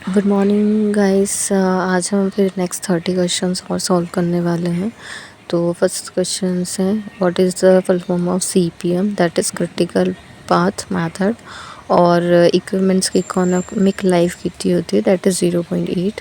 Good morning guys. आज हम फिर नेक्स्ट 30 क्वेश्चंस और सॉल्व करने वाले हैं। तो फर्स्ट क्वेश्चन है, what is the full form of CPM, that is critical path method. और इक्विपमेंट्स की इकोनॉमिक लाइफ कितनी होती है, that is 0.8।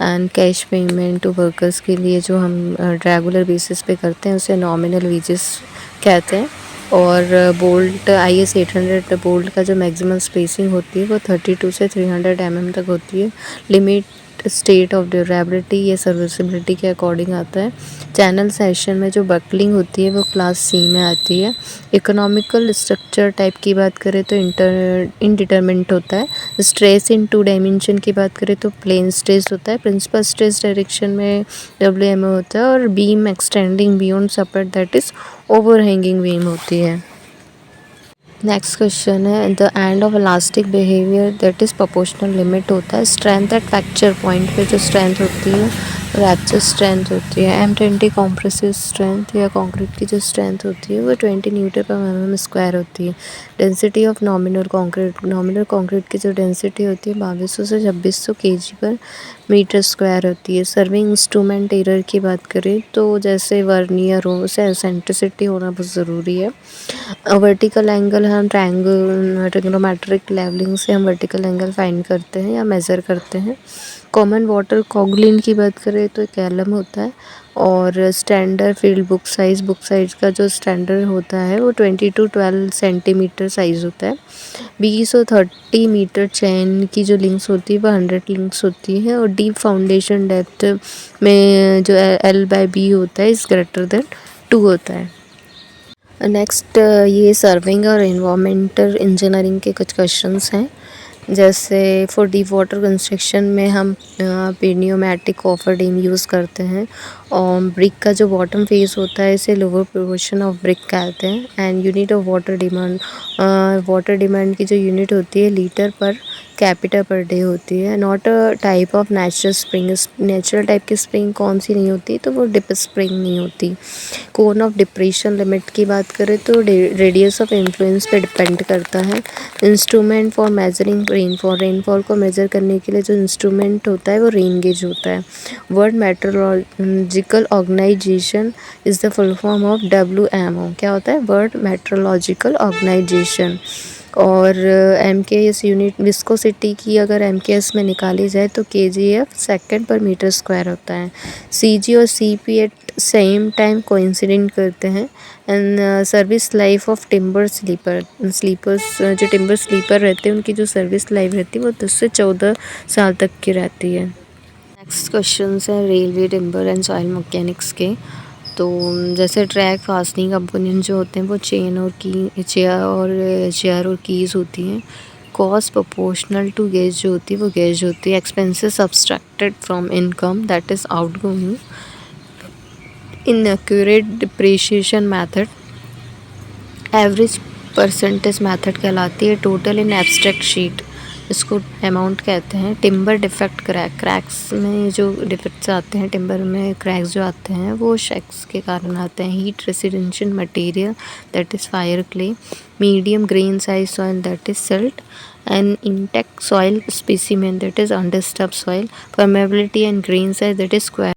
And cash payment to workers के लिए जो हम रेगुलर बेसिस पे करते हैं उसे नॉमिनल वेजेस कहते हैं। और बोल्ट IS 800 बोल्ट का जो मैक्सिमम स्पेसिंग होती है वो 32 से 300 mm तक होती है। लिमिट स्टेट ऑफ ड्यूरेबिलिटी या सर्विसिबिलिटी के अकॉर्डिंग आता है। चैनल सेशन में जो बकलिंग होती है वो क्लास C में आती है। इकोनॉमिकल स्ट्रक्चर टाइप की बात करें तो इनडिटरमिनेट होता है। स्ट्रेस इन 2 डायमेंशन की बात करें तो प्लेन स्ट्रेस होता है। प्रिंसिपल स्ट्रेस डायरेक्शन में WMO होता है। और beam extending beyond support that is overhanging beam होती है। नेक्स्ट क्वेश्चन है, the end of elastic behaviour that is proportional limit होता है। स्ट्रेंथ एट फ्रैक्चर पॉइंट पे जो स्ट्रेंथ होती है रैप्चर स्ट्रेंथ होती है। M20 कॉम्प्रेसिव स्ट्रेंथ या कंक्रीट की जो स्ट्रेंथ होती है वो 20 न्यूटन पर mm स्क्वायर होती है। डेंसिटी ऑफ नॉमिनल कंक्रीट की जो डेंसिटी होती है 2200 से 2600 kg पर मीटर स्क्वायर होती है। सर्विंग इंस्ट्रूमेंट एरर की बात करें तो जैसे वर्नियर हो उसे एसेंट्रिसिटी होना बहुत ज़रूरी है। वर्टिकल एंगल हम ट्रिग्नोमेट्रिक लेवलिंग से हम वर्टिकल एंगल फाइंड करते हैं या मेज़र करते हैं। कॉमन वाटर कॉगलिन की बात करें तो एक एलम होता है। और स्टैंडर्ड फील्ड बुक साइज का जो स्टैंडर्ड होता है वो 20 to 12 सेंटीमीटर साइज़ होता है। 20 और 30 मीटर चैन की जो लिंक्स होती है वो 100 लिंक्स होती है। और डीप फाउंडेशन डेप्थ में जो L/B होता है इज़ ग्रेटर देन 2 होता है। नेक्स्ट ये सर्विंग और इन्वामेंटल इंजीनियरिंग के कुछ क्वेश्चंस हैं। जैसे फॉर डीप वाटर कंस्ट्रक्शन में हम पेनियोमेटिक कॉफर डीम यूज़ करते हैं। और ब्रिक का जो बॉटम फेस होता है इसे लोअर पोर्शन ऑफ ब्रिक कहते हैं। And unit of water demand की जो यूनिट होती है litre per capita per day होती है। Not a type of natural spring, natural type की स्प्रिंग कौन सी नहीं होती तो वो डिप स्प्रिंग नहीं होती। कोन ऑफ डिप्रेशन लिमिट की बात करें तो रेडियस ऑफ इन्फ्लुएंस पे डिपेंड करता है। इंस्ट्रूमेंट फॉर मेजरिंग रेनफॉल को मेज़र करने के लिए जो इंस्ट्रूमेंट होता है वो रेन गेज होता है। World meteorological organization is the full form of WMO। क्या होता है? World meteorological organization. और MKS यूनिट विस्कोसिटी की अगर MKS में निकाली जाए तो KGF second per metre square होता है। CG और CP at same time coincident करते हैं। And service life of sleepers जो टिम्बर स्लीपर रहते हैं उनकी जो सर्विस लाइफ रहती है वो 10 से 14 साल तक की रहती है। नेक्स्ट क्वेश्चन है railway timber and soil mechanics के। तो जैसे ट्रैक फास्टनिंग कंपोनेंट जो होते हैं वो चेयर और कीज़ होती हैं। कॉस्ट प्रोपोर्शनल टू गेज जो होती है वो गेज होती है। Expenses subtracted from income that is outgoing. Inaccurate depreciation method average percentage method कहलाती है। टोटल इन एब्स्ट्रैक्ट शीट इसको अमाउंट कहते हैं। टिम्बर डिफेक्ट क्रैक्स में जो डिफेक्ट्स आते हैं टिम्बर में क्रैक्स जो आते हैं वो शेक्स के कारण आते हैं। Heat residential material that is fire clay. Medium grain size soil that is silt. And intact soil specimen that is undisturbed soil. Permeability and grain size that is square.